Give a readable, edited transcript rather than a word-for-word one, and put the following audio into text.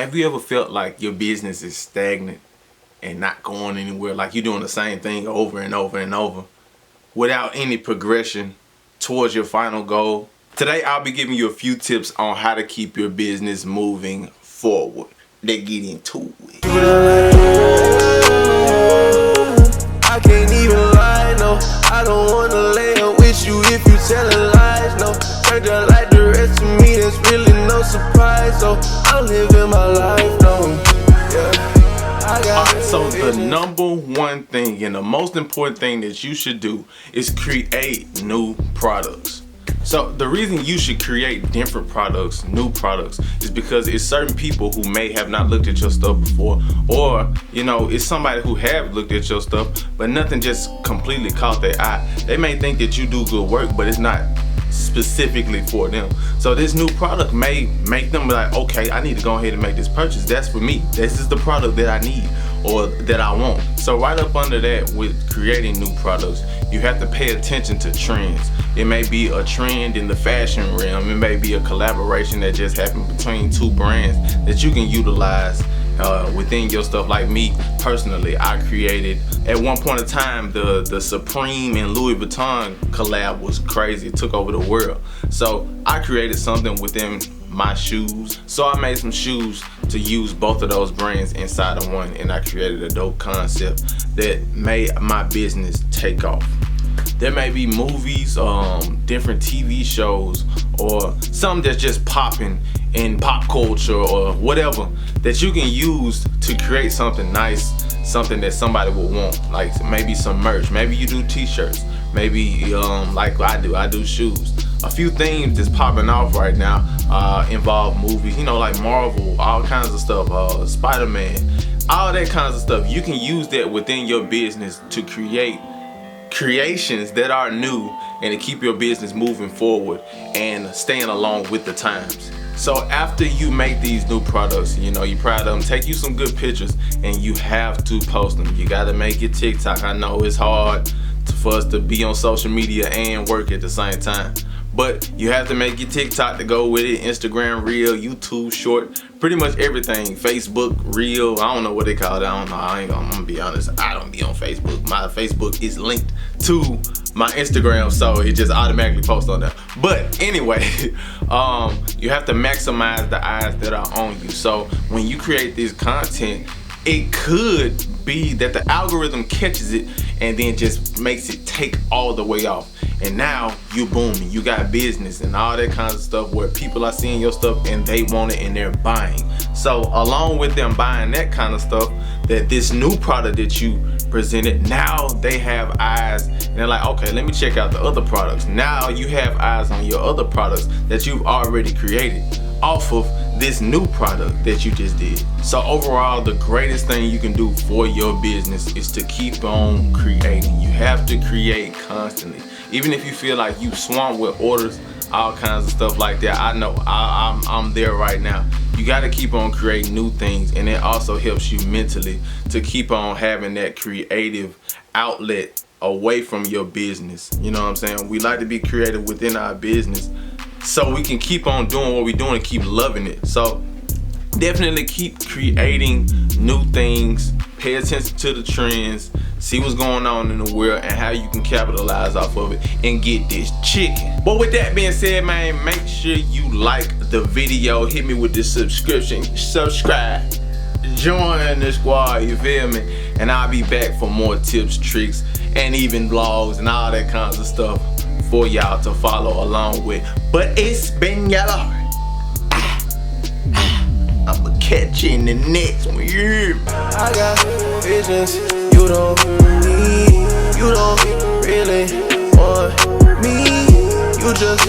Have you ever felt like your business is stagnant and not going anywhere? Like you're doing the same thing over and over and over without any progression towards your final goal? Today, I'll be giving you a few tips on how to keep your business moving forward. Let's get into it. I can't even lie, no. I don't wanna lay up with you if you telling lies, no. Turned out like the rest of me, there's really no surprise, so I'm living my life, no. Yeah. Alright, so the number one thing and the most important thing that you should do is create new products. So the reason you should create different products, new products, is because it's certain people who may have not looked at your stuff before, or it's somebody who have looked at your stuff, but nothing just completely caught their eye. They may think that you do good work, but it's not specifically for them. So this new product may make them like, okay, I need to go ahead and make this purchase. That's for me. This is the product that I need or that I want. So right up under that, with creating new products, you have to pay attention to trends. It may be a trend in the fashion realm. It may be a collaboration that just happened between two brands that you can utilize within your stuff. Like me personally, I created at one point in time the Supreme and Louis Vuitton collab was crazy. It took over the world. So I created something within my shoes. So I made some shoes to use both of those brands inside of one, and I created a dope concept that made my business take off. There may be movies, different TV shows, or something that's just popping in pop culture or whatever that you can use to create something nice, something that somebody will want. Like maybe some merch, maybe you do t-shirts, maybe like I do shoes. A few things that's popping off right now involve movies, like Marvel, all kinds of stuff, Spider-Man, all that kinds of stuff. You can use that within your business to create creations that are new and to keep your business moving forward and staying along with the times. So after you make these new products, you're proud of them, take you some good pictures and you have to post them. You got to make it TikTok. I know it's hard for us to be on social media and work at the same time, but you have to make your TikTok to go with it, Instagram Reel, YouTube Short, pretty much everything, Facebook Reel, I don't know what they call it, I don't know, I'm gonna be honest, I don't be on Facebook. My Facebook is linked to my Instagram, so it just automatically posts on there. But anyway, you have to maximize the eyes that are on you. So when you create this content, it could be that the algorithm catches it and then just makes it take all the way off. And now you booming, you got business and all that kinds of stuff where people are seeing your stuff and they want it and they're buying. So along with them buying that kind of stuff, that this new product that you presented, now they have eyes and they're like, okay, let me check out the other products. Now you have eyes on your other products that you've already created off of this new product that you just did. So overall, the greatest thing you can do for your business is to keep on creating. You have to create constantly. Even if you feel like you swamped with orders, all kinds of stuff like that, I know I'm there right now. You got to keep on creating new things, and it also helps you mentally to keep on having that creative outlet away from your business. You know what I'm saying? We like to be creative within our business so we can keep on doing what we're doing and keep loving it. So definitely keep creating new things, pay attention to the trends, see what's going on in the world and how you can capitalize off of it and get this chicken. But with that being said, man, make sure you like the video, hit me with the subscription, subscribe, join the squad, you feel me? And I'll be back for more tips, tricks, and even vlogs and all that kinds of stuff for y'all to follow along with. But it's been yellow. I'ma catch you in the next one. Yeah. I got visions you don't need. You don't really want me. You just